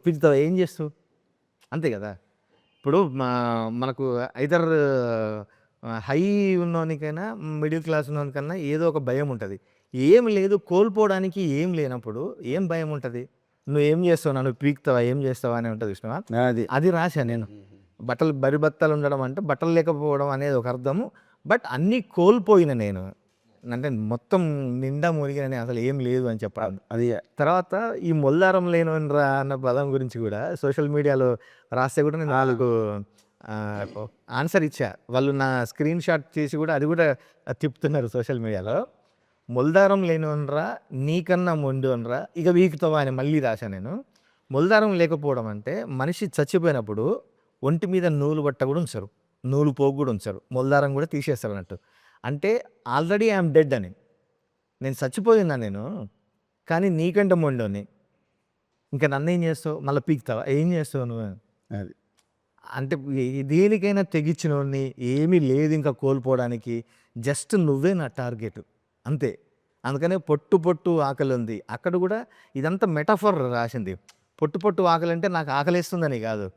A: పిలుతావు ఏం చేస్తావు, అంతే కదా. ఇప్పుడు మనకు ఐదర్ హై ఉన్నోనికైనా మిడిల్ క్లాస్ ఉన్నోనికన్నా ఏదో ఒక భయం ఉంటుంది. ఏం లేదు, కోల్పోవడానికి ఏం లేనప్పుడు ఏం భయం ఉంటుంది. నువ్వేం చేస్తావు, నన్ను పీకుతావా ఏం చేస్తావా అని ఉంటుంది చూసినావా.
C: అది
A: అది రాశా నేను. బట్టలు బరిబత్తాలు ఉండడం అంటే బట్టలు లేకపోవడం అనేది ఒక అర్థము. బట్ అన్నీ కోల్పోయిన నేను, అంటే మొత్తం నిండా మునిగిన అసలు ఏం లేదు అని చెప్పాలి.
C: అది
A: తర్వాత ఈ మొల్లారం లేనోన్రా అన్న పదం గురించి కూడా సోషల్ మీడియాలో రాస్తే కూడా నేను వాళ్ళకు ఆన్సర్ ఇచ్చా. వాళ్ళు నా స్క్రీన్ షాట్ చేసి కూడా అది కూడా తిప్పుతున్నారు సోషల్ మీడియాలో. మొల్దారం లేనోన్రా నీకన్నా మొండోన్రా ఇక వీకుతావా అని మళ్ళీ రాశా నేను. మొల్దారం లేకపోవడం అంటే మనిషి చచ్చిపోయినప్పుడు ఒంటి మీద నూలు బట్ట కూడా ఉంచరు, నూలు పోగు కూడా ఉంచరు, మొల్దారం కూడా తీసేస్తారు అన్నట్టు. అంటే ఆల్రెడీ ఐఎమ్ డెడ్ అని, నేను చచ్చిపోయినా నేను, కానీ నీకంటే మొండోని, ఇంకా నన్నేం చేస్తావు, మళ్ళీ పీకుతావా ఏం చేస్తావు నువ్వు.
C: అది
A: అంటే దేనికైనా తెగించినోడిని, ఏమీ లేదు ఇంకా కోల్పోవడానికి, జస్ట్ నువ్వే నా టార్గెట్ అంతే. అందుకనే పొట్టు పొట్టు ఆకలి ఉంది అక్కడ కూడా ఇదంతా మెటాఫర్ రాసింది. పొట్టు పొట్టు ఆకలి అంటే నాకు ఆకలిస్తుందని కాదు,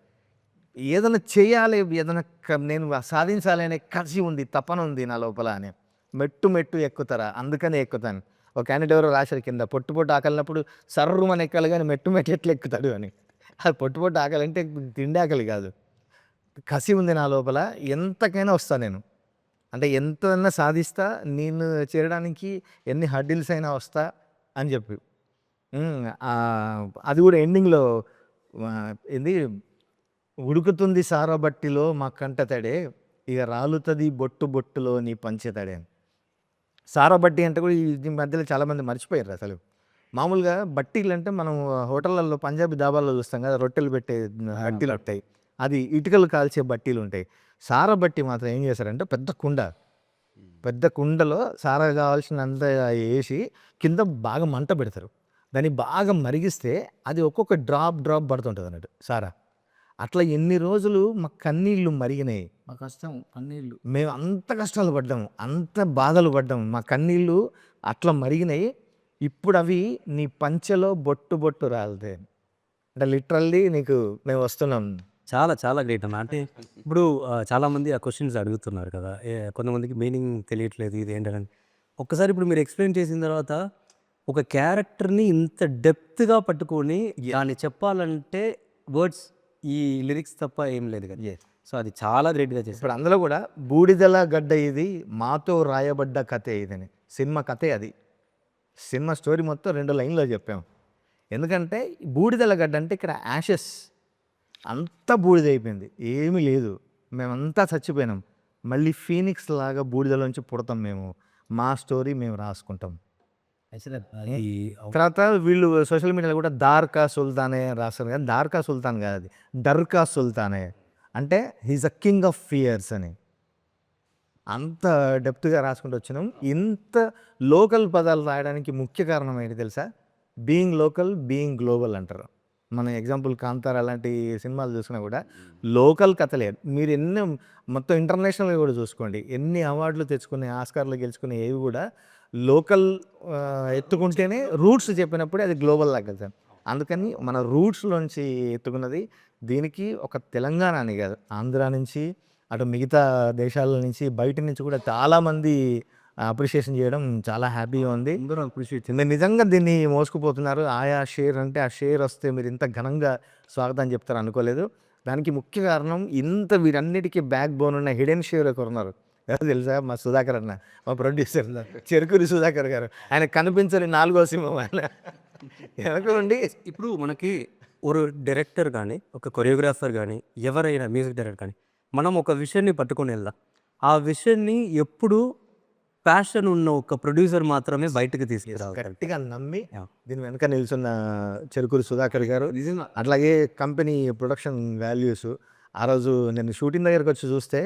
A: ఏదైనా చేయాలి, ఏదైనా నేను సాధించాలి అనే కసి ఉంది, తపన ఉంది నా లోపల అని. మెట్టు మెట్టు ఎక్కుతారా అందుకనే ఎక్కుతాను. ఒక క్యాండిడేట్ ఎవరో రాశారు కింద, పొట్టు పొట్టు ఆకలినప్పుడు సర్రుమని ఎక్కాలి కానీ మెట్టు మెట్టు ఎట్లా ఎక్కుతాడు అని. అది పొట్టు పొట్టు ఆకలి అంటే తిండి ఆకలి కాదు, కసి ఉంది నా లోపల, ఎంతకైనా వస్తా నేను, అంటే ఎంతైనా సాధిస్తా, నేను చేరడానికి ఎన్ని హర్డిల్స్ అయినా వస్తా అని చెప్పి. అది కూడా ఎండింగ్లో ఏంది, ఉడుకుతుంది సారబట్టిలో మా కంట తడే, ఇక రాలుతుంది బొట్టు బొట్టులో నీ పంచెతడే అని. సారబట్టి అంటే కూడా ఈ మధ్యలో చాలామంది మర్చిపోయారు అసలు. మామూలుగా బట్టీలు అంటే మనం హోటళ్ళల్లో పంజాబీ దాబాల్లో చూస్తాం కదా, రొట్టెలు పెట్టే బట్టీలు ఉంటాయి, అది ఇటుకలు కాల్చే బట్టీలు ఉంటాయి. సారా బట్టి మాత్రం ఏం చేస్తారంటే పెద్ద కుండలో సారా కావాల్సినంత వేసి కింద బాగా మంట పెడతారు, దాన్ని బాగా మరిగిస్తే అది ఒక్కొక్క డ్రాప్ పడుతుంటుంది అన్నట్టు సారా. అట్లా ఎన్ని రోజులు మా కన్నీళ్ళు మరిగినాయి,
D: మా కష్టం కన్నీళ్ళు,
A: మేము అంత కష్టాలు పడ్డాము, అంత బాధలు పడ్డాము, మా కన్నీళ్ళు అట్లా మరిగినాయి. ఇప్పుడు అవి నీ పంచెలో బొట్టు బొట్టు రాలితే, అంటే లిటరల్లీ నీకు మేము వస్తున్నాం.
B: చాలా చాలా గ్రేట్ అన్న. అంటే ఇప్పుడు చాలామంది ఆ క్వశ్చన్స్ అడుగుతున్నారు కదా, కొంతమందికి మీనింగ్ తెలియట్లేదు ఇది ఏంటని. ఒక్కసారి ఇప్పుడు మీరు ఎక్స్ప్లెయిన్ చేసిన తర్వాత ఒక క్యారెక్టర్ని ఇంత డెప్త్గా పట్టుకొని దాన్ని చెప్పాలంటే వర్డ్స్, ఈ లిరిక్స్ తప్ప ఏం లేదు కదా. సో అది చాలా గ్రేట్గా చేశారు.
A: ఇప్పుడు అందులో కూడా బూడిదల గడ్డ ఇది మాతో రాయబడ్డ కథే ఇదని, సినిమా కథే అది. సినిమా స్టోరీ మొత్తం 2 లైన్లో చెప్పాము. ఎందుకంటే బూడిదల గడ్డ అంటే ఇక్కడ యాషెస్, అంతా బూడిదైపోయింది, ఏమీ లేదు, మేమంతా చచ్చిపోయినాం, మళ్ళీ ఫీనిక్స్ లాగా బూడిదలోంచి పుడతాం మేము, మా స్టోరీ మేము రాసుకుంటాం.
B: ఈ
A: తర్వాత వీళ్ళు సోషల్ మీడియాలో కూడా దార్కా సుల్తానే రాస్తారు కానీ దార్కా సుల్తాన్ కాదు, అది డర్కా సుల్తానే, అంటే he's a king of fears అని. అంత డెప్త్గా రాసుకుంటూ వచ్చినాం. ఇంత లోకల్ పదాలు రాయడానికి ముఖ్య కారణం ఏంటి తెలుసా, బీయింగ్ లోకల్ బీయింగ్ గ్లోబల్ అంటారు. మన ఎగ్జాంపుల్ కాంతార అలాంటి సినిమాలు చూసినా కూడా లోకల్ కథలే. మీరు ఎన్ని మొత్తం ఇంటర్నేషనల్గా కూడా చూసుకోండి, ఎన్ని అవార్డులు తెచ్చుకునే, ఆస్కార్లు గెలుచుకునే ఏవి కూడా లోకల్ ఎత్తుకుంటేనే, రూట్స్ చెప్పినప్పుడే అది గ్లోబల్ లాగా. అందుకని మన రూట్స్లోంచి ఎత్తుకున్నది. దీనికి ఒక తెలంగాణ అని కాదు, ఆంధ్ర నుంచి అటు మిగతా దేశాల నుంచి బయట నుంచి కూడా చాలామంది అప్రిషియేషన్ చేయడం చాలా హ్యాపీగా ఉంది.
B: అందరూ అప్రిషియేట్
A: నిజంగా దీన్ని మోసుకుపోతున్నారు. ఆయా షేర్ అంటే ఆ షేర్ వస్తే మీరు ఇంత ఘనంగా స్వాగతం చెప్తారు అనుకోలేదు. దానికి ముఖ్య కారణం ఇంత వీరన్నిటికీ బ్యాక్ బోన్ ఉన్న హిడెన్ షేర్ ఒకరు ఉన్నారు, ఎవరు తెలుసా, మా సుధాకర్ అన్న, మా ప్రొడ్యూసర్ చెరుకూరి సుధాకర్ గారు. ఆయన కనిపించని 4వ సింహం ఆయన వెనక ఉండి.
B: ఇప్పుడు మనకి ఒక డైరెక్టర్ కానీ, ఒక కొరియోగ్రాఫర్ కానీ, ఎవరైనా మ్యూజిక్ డైరెక్టర్ కానీ, మనం ఒక విషయాన్ని పట్టుకొని వెళ్దాం. ఆ విషయాన్ని ఎప్పుడు ప్యాషన్ ఉన్న ఒక ప్రొడ్యూసర్ మాత్రమే బయటకు తీసుకురావాలి.
A: గట్టిగా నమ్మి
B: Yeah.
A: దీని వెనక నిల్చున్న చెరుకూరు సుధాకర్ గారు,
B: నిజంగా
A: అట్లాగే కంపెనీ ప్రొడక్షన్ వాల్యూస్. ఆ రోజు నేను షూటింగ్ దగ్గరకు వచ్చి చూస్తే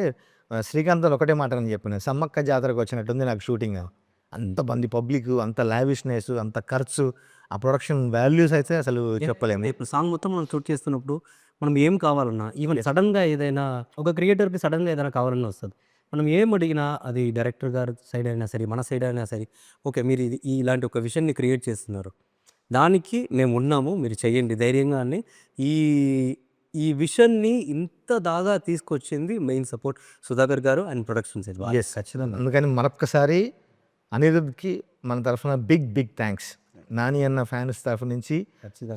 A: శ్రీకాంత్ అని ఒకటే మాట అని చెప్పిన, సమ్మక్క జాతరకు వచ్చినట్టుంది నాకు షూటింగ్. అంత మంది పబ్లిక్, అంత లావిష్నెస్, అంత ఖర్చు, ఆ ప్రొడక్షన్ వాల్యూస్ అయితే అసలు చెప్పలేము.
B: ఇప్పుడు సాంగ్ మొత్తం మనం షూట్ చేస్తున్నప్పుడు మనం ఏం కావాలన్నా, ఈవెన్ సడన్గా ఏదైనా ఒక క్రియేటర్కి సడన్గా ఏదైనా కావాలన్నా వస్తుంది. మనం ఏం అడిగినా అది డైరెక్టర్ గారి సైడ్ అయినా సరే, మన సైడ్ అయినా సరే, ఓకే మీరు ఇది ఇలాంటి ఒక విషయాన్ని క్రియేట్ చేస్తున్నారు, దానికి మేము ఉన్నాము, మీరు చెయ్యండి ధైర్యంగా అని. ఈ ఈ విషయాన్ని ఇంత దాగా తీసుకొచ్చింది మెయిన్ సపోర్ట్ సుధాకర్ గారు అండ్ ప్రొడక్షన్ సైడ్.
A: ఎస్, ఖచ్చితంగా. అందుకని మరొక్కసారి అనిరుద్ధ్కి మన తరఫున బిగ్ థ్యాంక్స్. నాని అన్న ఫ్యాన్స్ తరఫు నుంచి,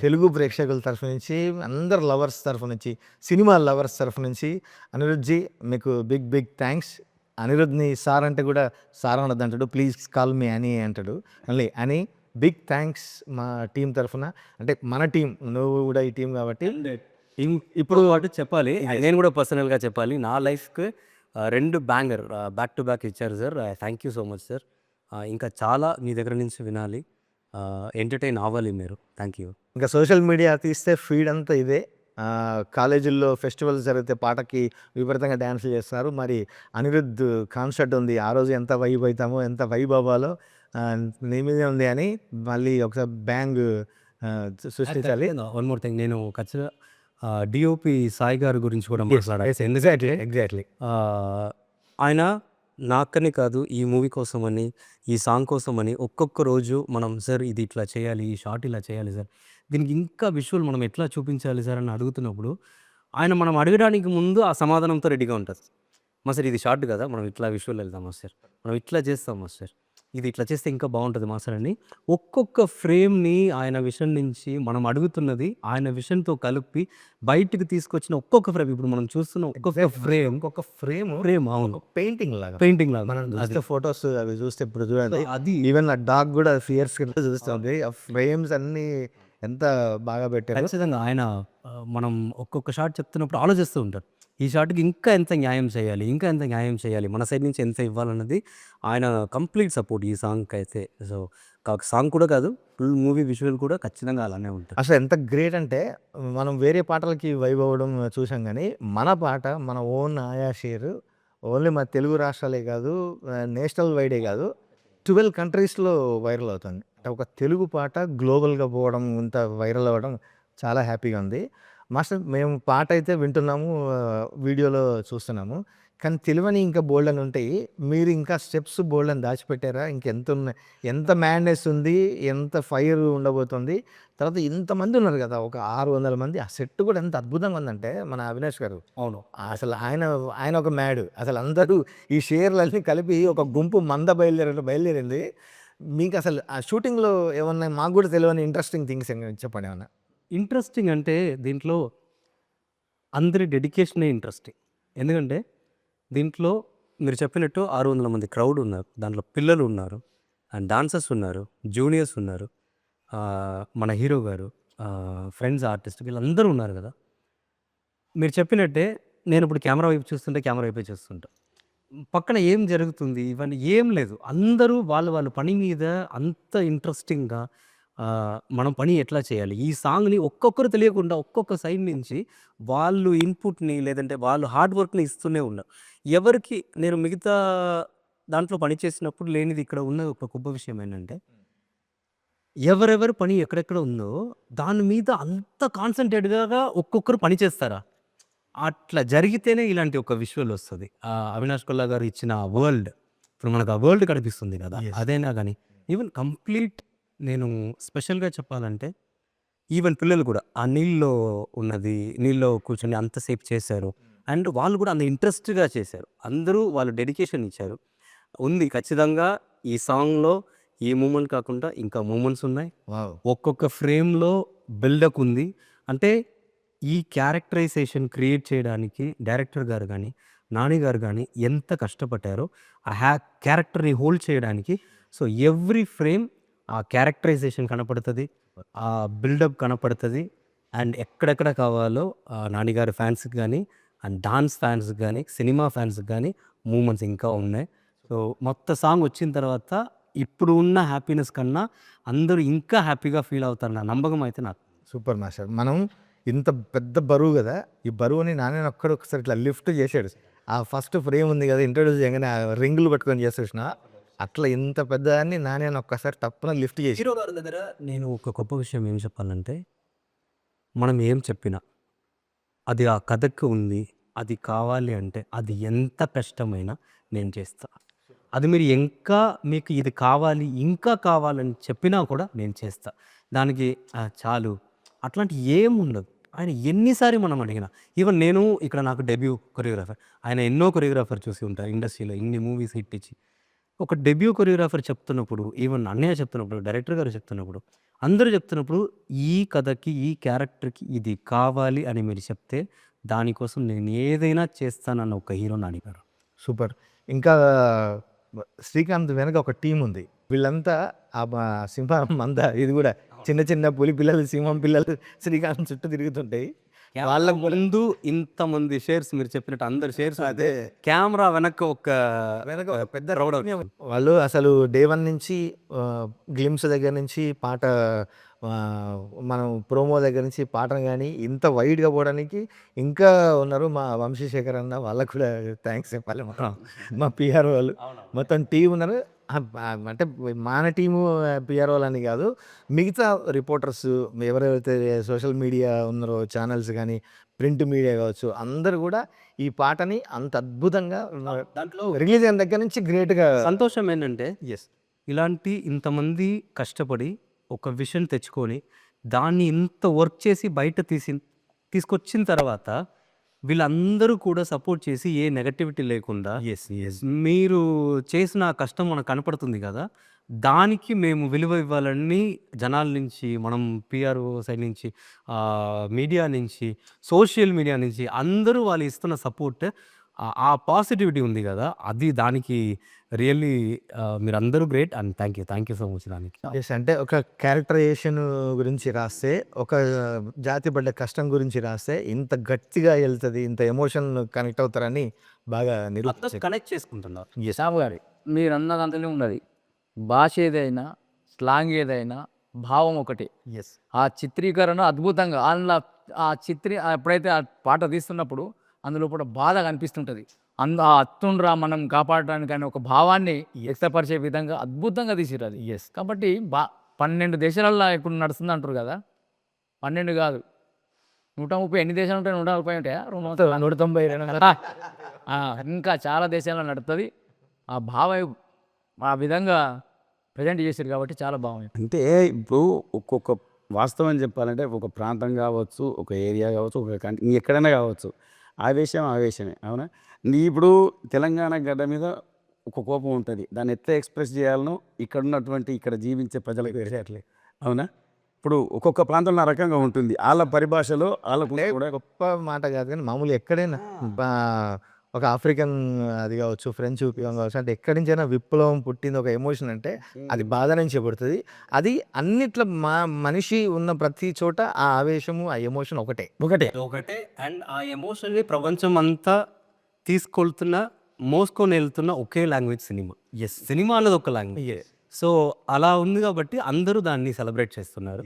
A: తెలుగు ప్రేక్షకుల తరఫు నుంచి, అందరు లవర్స్ తరఫు నుంచి, సినిమా లవర్స్ తరఫు నుంచి అనిరుద్ధ్జీ మీకు బిగ్ థ్యాంక్స్. అనిరుద్ధ్ని సార్ అంటే కూడా సార్ అనొద్దు అంటాడు, ప్లీజ్ కాల్ మీ అని అంటాడు. మళ్ళీ అని బిగ్ థ్యాంక్స్ మా టీం తరఫున. అంటే మన టీం, నువ్వు కూడా ఈ టీం కాబట్టి.
B: ఇప్పుడు వాటి చెప్పాలి, నేను కూడా పర్సనల్గా చెప్పాలి, నా లైఫ్కి 2 బ్యాంగర్ బ్యాక్ టు బ్యాక్ ఇచ్చారు sir. Thank you so much sir. ఇంకా చాలా మీ దగ్గర నుంచి వినాలి, ఎంటర్టైన్ అవ్వాలి మీరు. Thank you.
A: ఇంకా సోషల్ మీడియా తీస్తే ఫీడ్ అంతా ఇదే. కాలేజీల్లో ఫెస్టివల్స్ జరిగితే పాటకి విపరీతంగా డ్యాన్సులు చేస్తున్నారు. మరి అనిరుద్ధ్ కాన్సర్ట్ ఉంది, ఆ రోజు ఎంత వైబ్ అవుతామో, ఎంత వైబ్ అవ్వాలో నీ మీదే ఉంది అని మళ్ళీ ఒకసారి బ్యాంగ్ సృష్టించాలి.
B: వన్ మోర్ థింగ్, నేను ఖచ్చితంగా డిఓపి సాయి గారి గురించి కూడా మాట్లాడాలి. ఎందుకంటే
A: ఎగ్జాక్ట్లీ
B: ఆయన నాకని కాదు, ఈ మూవీ కోసమని, ఈ సాంగ్ కోసమని ఒక్కొక్క రోజు మనం సార్ ఇది ఇట్లా చేయాలి, ఈ షార్ట్ ఇలా చేయాలి సార్, దీనికి ఇంకా విజువల్ మనం ఎట్లా చూపించాలి సార్ అని అడుగుతున్నప్పుడు, ఆయన మనం అడగడానికి ముందు ఆ సమాధానంతో రెడీగా ఉంటుంది. మా సార్ ఇది షార్ట్ కదా, మనం ఇట్లా విజువల్ వెళ్దామా సార్, మనం ఇట్లా చేస్తామా సార్, ఇది ఇట్లా చేస్తే ఇంకా బాగుంటుంది మా సార్ అని ఒక్కొక్క ఫ్రేమ్ని ఆయన విషన్ నుంచి మనం అడుగుతున్నది ఆయన విషన్తో కలిపి బయటికి తీసుకొచ్చిన ఒక్కొక్క ఫ్రేమ్, ఇప్పుడు మనం చూస్తున్న ఒక్కొక్క ఫ్రేమ్
A: ఇంకొక ఫ్రేమ్
B: అవును
A: పెయింటింగ్ లాగా,
B: పెయింటింగ్ లాగా
A: మనం చూస్తే ఫొటోస్ అవి చూస్తే ఇప్పుడు చూడండి,
B: అది
A: ఈవెన్ ఆ డాగ్ కూడా ఫియర్స్ కింద చూస్తుంది. ఆ ఫ్రేమ్స్ అన్ని ఎంత బాగా పెట్టారు.
B: ఖచ్చితంగా ఆయన మనం ఒక్కొక్క షాట్ చెప్తున్నప్పుడు ఆలోచిస్తూ ఉంటారు, ఈ షాట్కి ఇంకా ఎంత న్యాయం చేయాలి, ఇంకా ఎంత న్యాయం చేయాలి, మన సైడ్ నుంచి ఎంత ఇవ్వాలన్నది ఆయన కంప్లీట్ సపోర్ట్ ఈ సాంగ్కి అయితే. సో సాంగ్ కూడా కాదు, ఫుల్ మూవీ విజువల్ కూడా ఖచ్చితంగా అలానే ఉంటుంది.
A: అసలు ఎంత గ్రేట్ అంటే, మనం వేరే పాటలకి వైబ్ అవ్వడం చూసాం కానీ మన పాట మన ఓన్ ఆయా షేర్ ఓన్లీ మన తెలుగు రాష్ట్రాలే కాదు, నేషనల్ వైడే కాదు, 12 కంట్రీస్లో వైరల్ అవుతుంది. అంటే ఒక తెలుగు పాట గ్లోబల్గా పోవడం, ఇంత వైరల్ అవ్వడం చాలా హ్యాపీగా ఉంది. మాస్టర్ మేము పాట అయితే వింటున్నాము, వీడియోలో చూస్తున్నాము, కానీ తెలియని ఇంకా బోల్డ్ అని ఉంటాయి. మీరు ఇంకా స్టెప్స్ బోల్డ్ అని దాచిపెట్టారా? ఇంకెంత ఉన్నాయి, ఎంత మ్యాడ్నెస్ ఉంది, ఎంత ఫైర్ ఉండబోతుంది. తర్వాత ఇంతమంది ఉన్నారు కదా, ఒక 600 మంది. ఆ సెట్ కూడా ఎంత అద్భుతంగా ఉందంటే మన అవినాష్ గారు,
B: అవును,
A: అసలు ఆయన ఒక మ్యాడ్. అసలు అందరూ ఈ షేర్లన్నీ కలిపి ఒక గుంపు మంద బయలుదేరింది. మీకు అసలు ఆ షూటింగ్లో ఏమన్నా మాకు కూడా తెలియని ఇంట్రెస్టింగ్ థింగ్స్ చెప్పండి ఏమన్నా.
B: ఇంట్రెస్టింగ్ అంటే దీంట్లో అందరి డెడికేషనే ఇంట్రెస్టింగ్. ఎందుకంటే దీంట్లో మీరు చెప్పినట్టు 600 మంది క్రౌడ్ ఉన్నారు, దాంట్లో పిల్లలు ఉన్నారు, అండ్ డాన్సర్స్ ఉన్నారు, జూనియర్స్ ఉన్నారు, మన హీరో గారు, ఫ్రెండ్స్ ఆర్టిస్ట్, వీళ్ళందరూ ఉన్నారు కదా. మీరు చెప్పినట్టే నేను ఇప్పుడు కెమెరా వైపు చూస్తుంటే కెమెరా వైపే చూస్తుంటా, పక్కన ఏం జరుగుతుంది ఇవన్నీ ఏం లేదు, అందరూ వాళ్ళ పని మీద అంత ఇంట్రెస్టింగ్గా మనం పని ఎట్లా చేయాలి, ఈ సాంగ్ని ఒక్కొక్కరు తెలియకుండా ఒక్కొక్క సైడ్ నుంచి వాళ్ళు ఇన్పుట్ని లేదంటే వాళ్ళు హార్డ్ వర్క్ని ఇస్తూనే ఉన్నారు. ఎవరికి నేను మిగతా దాంట్లో పని చేసినప్పుడు లేనిది ఇక్కడ ఉన్న ఒక గొప్ప విషయం ఏంటంటే, ఎవరెవరి పని ఎక్కడెక్కడ ఉందో దాని మీద అంత కాన్సన్ట్రేట్గా ఒక్కొక్కరు పని చేస్తారా, అట్లా జరిగితేనే ఇలాంటి ఒక విజువల్ వస్తుంది. అవినాష్ కొల్లా గారు ఇచ్చిన వరల్డ్, ఇప్పుడు మనకు ఆ వరల్డ్ కనిపిస్తుంది కదా, అదేనా కానీ ఈవెన్ కంప్లీట్ నేను స్పెషల్గా చెప్పాలంటే ఈవెన్ పిల్లలు కూడా ఆ నీళ్ళలో కూర్చొని అంతసేపు చేశారు, అండ్ వాళ్ళు కూడా అంత ఇంట్రెస్ట్గా చేశారు, అందరూ వాళ్ళు డెడికేషన్ ఇచ్చారు. ఉంది ఖచ్చితంగా ఈ సాంగ్లో ఈ మూమెంట్ కాకుండా ఇంకా మూమెంట్స్ ఉన్నాయి, ఒక్కొక్క ఫ్రేమ్లో బిల్డప్ ఉంది. అంటే ఈ క్యారెక్టరైజేషన్ క్రియేట్ చేయడానికి డైరెక్టర్ గారు కానీ నాని గారు కానీ ఎంత కష్టపడ్డారో ఆ క్యారెక్టర్ని హోల్డ్ చేయడానికి. సో ఎవ్రీ ఫ్రేమ్ ఆ క్యారెక్టరైజేషన్ కనపడుతుంది, ఆ బిల్డప్ కనపడుతుంది, అండ్ ఎక్కడెక్కడ కావాలో నానిగారి ఫ్యాన్స్‌కి గానీ, అండ్ డాన్స్ ఫ్యాన్స్‌కి గానీ, సినిమా ఫ్యాన్స్‌కి గానీ మూవ్‌మెంట్స్ ఇంకా ఉన్నాయి. సో, మొత్తం సాంగ్ వచ్చిన తర్వాత ఇప్పుడు ఉన్న హ్యాపీనెస్ కన్నా అందరూ ఇంకా హ్యాపీగా ఫీల్ అవుతారన్న నమ్మకం అయితే నాకు.
A: Super master. మనం ఇంత పెద్ద బరువు గదా! ఈ బరువుని నాన్న ఒక్కడు ఒకసారి ఇట్లా లిఫ్ట్ చేసాడు. ఆ ఫస్ట్ ఫ్రేమ్ ఉంది గదా! ఇంట్రొడ్యూస్ చేయంగానే ఆ రింగులు పట్టుకొని చేస్తాడు చూసినావా? అట్లా ఇంత పెద్దదాన్ని నాని ఒక్కసారి టప్పున లిఫ్ట్ చేసి
B: హీరో గారి దగ్గర నేను ఒక గొప్ప విషయం ఏం చెప్పాలంటే, మనం ఏం చెప్పినా అది ఆ కథకు ఉంది. అది కావాలి అంటే అది ఎంత కష్టమైనా నేను చేస్తా. అది మీరు ఇంకా మీకు ఇది కావాలి, ఇంకా కావాలని చెప్పినా కూడా నేను చేస్తా. దానికి చాలు అట్లాంటియి ఏముండదు. ఆయన ఎన్నిసారి మనం అడిగినా ఈవెన్ నేను ఇక్కడ నాకు డెబ్యూ కొరియోగ్రాఫర్. ఆయన ఎన్నో కొరియోగ్రాఫర్ చూసి ఉంటారు ఇండస్ట్రీలో ఇన్ని మూవీస్ హిట్ ఇచ్చి. ఒక డెబ్యూ కొరియోగ్రాఫర్ చెప్తున్నప్పుడు, ఈవెన్ అన్నయ్య చెప్తున్నప్పుడు, డైరెక్టర్ గారు చెప్తున్నప్పుడు, అందరూ చెప్తున్నప్పుడు ఈ కథకి, ఈ క్యారెక్టర్‌కి ఇది కావాలి అని మీరు చెప్తే దానికోసం నేను ఏదైనా చేస్తానన్న ఒక హీరో నాని గారు.
A: సూపర్. ఇంకా శ్రీకాంత్ వెనక ఒక టీమ్ ఉంది. వీళ్ళంతా సింహం మంద ఇది గూడా చిన్న చిన్న పులి పిల్లలు, సింహం పిల్లలు శ్రీకాంత్ చుట్టూ తిరుగుతుంటాయి.
B: వాళ్ళ ముందు ఇంతమంది షేర్స్ మీరు చెప్పినట్టు అందరు షేర్స్
A: అదే
B: కెమెరా వెనక ఒక
A: వెనక ఒక పెద్ద
B: క్రౌడ్
A: వాళ్ళు అసలు డే 1 నుంచి గ్లిమ్స్ దగ్గర నుంచి పాట మనం ప్రోమో దగ్గర నుంచి పాటను గానీ ఇంత వైడ్‌గా పోవడానికి ఇంకా ఉన్నారు. మా వంశీశేఖర్ అన్న వాళ్ళకి కూడా థాంక్స్ చెప్పాలి. మా పీఆర్ వాళ్ళు మొత్తం టీమ్ ఉన్నారు. అంటే మన టీము పీఆర్ వాళ్ళని కాదు. మిగతా రిపోర్టర్స్ ఎవరైతే సోషల్ మీడియా ఉన్నారో ఛానల్స్ గానీ, ప్రింట్ మీడియా కావచ్చు అందరూ కూడా ఈ పాటని అంత అద్భుతంగా
B: దాంట్లో
A: రిలీజ్ అయిన దగ్గర నుంచి గ్రేట్‌గా
B: సంతోషం ఏంటంటే
A: యెస్.
B: ఇలాంటి ఇంతమంది కష్టపడి ఒక విషన్ తెచ్చుకొని దాన్ని ఇంత వర్క్ చేసి బయట తీసుకొచ్చిన తర్వాత వీళ్ళందరూ కూడా సపోర్ట్ చేసి ఏ నెగటివిటీ లేకుండా
A: యెస్.
B: మీరు చేసిన ఆ కష్టం మనకు కనపడుతుంది కదా! దానికి మేము విలువ ఇవ్వాలని జనాల నుంచి, మనం పీఆర్ఓ సైడ్ నుంచి, మీడియా నుంచి, సోషల్ మీడియా నుంచి అందరూ వాళ్ళు ఇస్తున్న సపోర్ట్ ఆ పాజిటివిటీ ఉంది కదా! అది దానికి రియల్లీ మీరందరూ great and thank you so much దానికి.
A: యెస్. అంటే ఒక క్యారెక్టరైజేషన్ గురించి రాస్తే, ఒక జాతి పడ్డ కష్టం గురించి రాస్తే ఇంత గట్టిగా ఎళ్తది. ఇంత ఎమోషన్ కనెక్ట్ అవుతారని బాగా
B: అందరూ
A: నిరూపించారు.
B: కనెక్ట్ చేసుకుంటున్నారు.
D: శ్యామ్ గారు మీరన్న దాంట్లోనే ఉన్నది. భాష ఏదైనా, స్లాంగ్ ఏదైనా, భావం ఒకటే.
A: యెస్.
D: ఆ చిత్రీకరణ అద్భుతంగా ఎప్పుడైతే ఆ పాట తీస్తున్నప్పుడు అందులోపల బాధ కనిపిస్తుంటది. ఆ అత్తుండ్రా మనం కాపాడడానికి అనే ఒక భావాన్ని వ్యక్తపరిచే విధంగా అద్భుతంగా తీసిర్రు అది.
A: యెస్.
D: కాబట్టి 12 దేశాలల్లో ఇప్పుడు నడుస్తుంది అంటారు కదా! 12 కాదు 130 ఎన్ని దేశాలు ఉంటాయి? 140 ఉంటాయా?
A: 192
D: ఇంకా చాలా దేశాల్లో నడుస్తుంది. ఆ భావం ఆ విధంగా ప్రజెంట్ చేశారు కాబట్టి చాలా బాగుంది.
C: అంటే ఇప్పుడు ఒక్కొక్క వాస్తవం చెప్పాలంటే ఒక ప్రాంతం కావచ్చు, ఒక ఏరియా కావచ్చు, ఒక కంట్రీ ఎక్కడైనా కావచ్చు. ఆవేశం ఆవేశమే. అవునా? ఇప్పుడు తెలంగాణ గడ్డ మీద ఒక కోపం ఉంటుంది. దాన్ని ఎట్లా ఎక్స్‌ప్రెస్ చేయాలనో ఇక్కడ జీవించే ప్రజలకు తెలియట్లేదు. అవునా? ఇప్పుడు ఒక్కొక్క ప్రాంతంలో ఆ రకంగా ఉంటుంది. ఆళ్ళ పరిభాషలో ఆళ్ళకు
A: అంటే
C: కూడా
A: గొప్ప మాట కాదు కానీ మామూలుగా ఎక్కడైనా బా ఒక ఆఫ్రికన్ అది కావచ్చు, ఫ్రెంచ్ విప్లవం కావచ్చు, అంటే ఎక్కడి నుంచైనా విప్లవం పుట్టింది ఒక ఎమోషన్ అంటే అది బాధ నుంచే పుడుతది. అది అన్నిట్లో మనిషి ఉన్న ప్రతి చోట ఆ ఆవేశము, ఆ ఎమోషన్ ఒకటే.
B: ఒకటే అండ్ ఆ ఎమోషన్‌ని ప్రపంచం అంతా మోసుకొని వెళ్తున్న ఒకే లాంగ్వేజ్ సినిమా. సినిమా అనేది ఒక లాంగ్వేజ్. సో, అలా ఉంది కాబట్టి అందరూ దాన్ని సెలబ్రేట్ చేస్తున్నారు.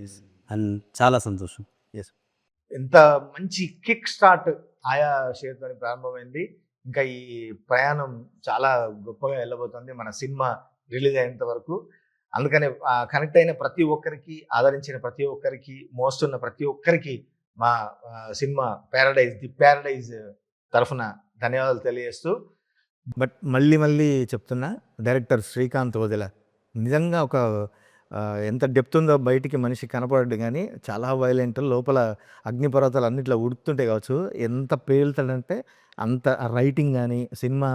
B: అండ్ చాలా సంతోషం.
A: యెస్. ఎంత మంచి కిక్ స్టార్ట్ ఆయా షేర్‌తోని ప్రారంభమైంది. ఇంకా ఈ ప్రయాణం చాలా గొప్పగా వెళ్ళబోతుంది మన సినిమా రిలీజ్ అయ్యేంత వరకు. అందుకనే కనెక్ట్ అయిన ప్రతి ఒక్కరికి, ఆదరించిన ప్రతి ఒక్కరికి, మోస్తున్న ప్రతి ఒక్కరికి మా సినిమా ది ప్యారడైజ్ తరఫున ధన్యవాదాలు తెలియజేస్తూ బట్ మళ్ళీ చెప్తున్నా డైరెక్టర్ శ్రీకాంత్ ఓదెల నిజంగా ఒక ఎంత డెప్త్ ఉందో బయటికి మనిషి కనపడడు కానీ చాలా వైలెంట్ లోపల అగ్నిపర్వతాలు అన్నిట్లో ఉడుకుతుంటే కావచ్చు ఎంత పేలుతాడంటే అంత రైటింగ్ కానీ సినిమా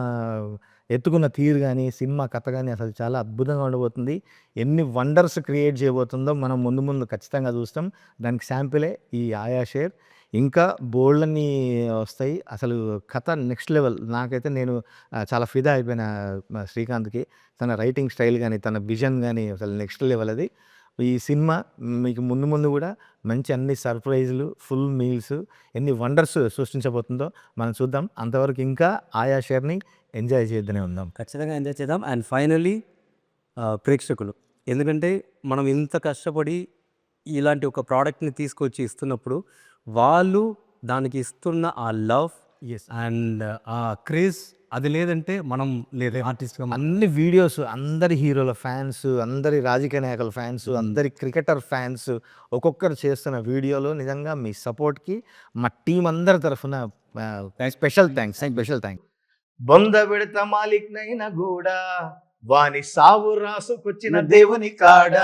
A: ఎత్తుకున్న తీరు కానీ సినిమా కథ కానీ అసలు చాలా అద్భుతంగా ఉండబోతుంది. ఎన్ని వండర్స్ క్రియేట్ చేయబోతుందో మనం ముందు ఖచ్చితంగా చూస్తాం. దానికి శాంపిలే ఈ ఆయా షేర్. ఇంకా బోల్డన్ని వస్తాయి. అసలు కథ నెక్స్ట్ లెవెల్. నాకైతే నేను చాలా ఫిదా అయిపోయిన శ్రీకాంత్‌కి. తన రైటింగ్ స్టైల్ గానీ, తన విజన్ గానీ అసలు నెక్స్ట్ లెవెల్ అది. ఈ సినిమా మీకు ముందు ముందు కూడా మంచి అన్ని సర్ప్రైజ్లు, ఫుల్ మీల్స్, ఎన్ని వండర్స్ సృష్టించబోతుందో మనం చూద్దాం. అంతవరకు ఇంకా ఆయా షేర్ని ఎంజాయ్ చేద్దానే ఉందాం.
B: ఖచ్చితంగా ఎంజాయ్ చేద్దాం. అండ్ ఫైనలీ ప్రేక్షకులు, ఎందుకంటే మనం ఇంత కష్టపడి ఇలాంటి ఒక ప్రోడక్ట్ని తీసుకొచ్చి ఇస్తున్నప్పుడు వాళ్ళు దానికి ఇస్తున్న ఆ లవ్
A: ఎస్,
B: అండ్ ఆ క్రేజ్ అది లేదంటే మనం లేదే ఆర్టిస్ట్గా
A: అన్ని వీడియోస్, అందరి హీరోల ఫ్యాన్స్, అందరి రాజకీయ నాయకుల ఫ్యాన్స్, అందరి క్రికెటర్ ఫ్యాన్స్ ఒక్కొక్కరు చేస్తున్న వీడియోలో నిజంగా మీ సపోర్ట్కి మా టీం అందరి తరఫున స్పెషల్ థ్యాంక్స్. బొంద పెడత మాలిక్ నైనా కూడా వాని సావు రాసుకొచ్చిన దేవుని కాడ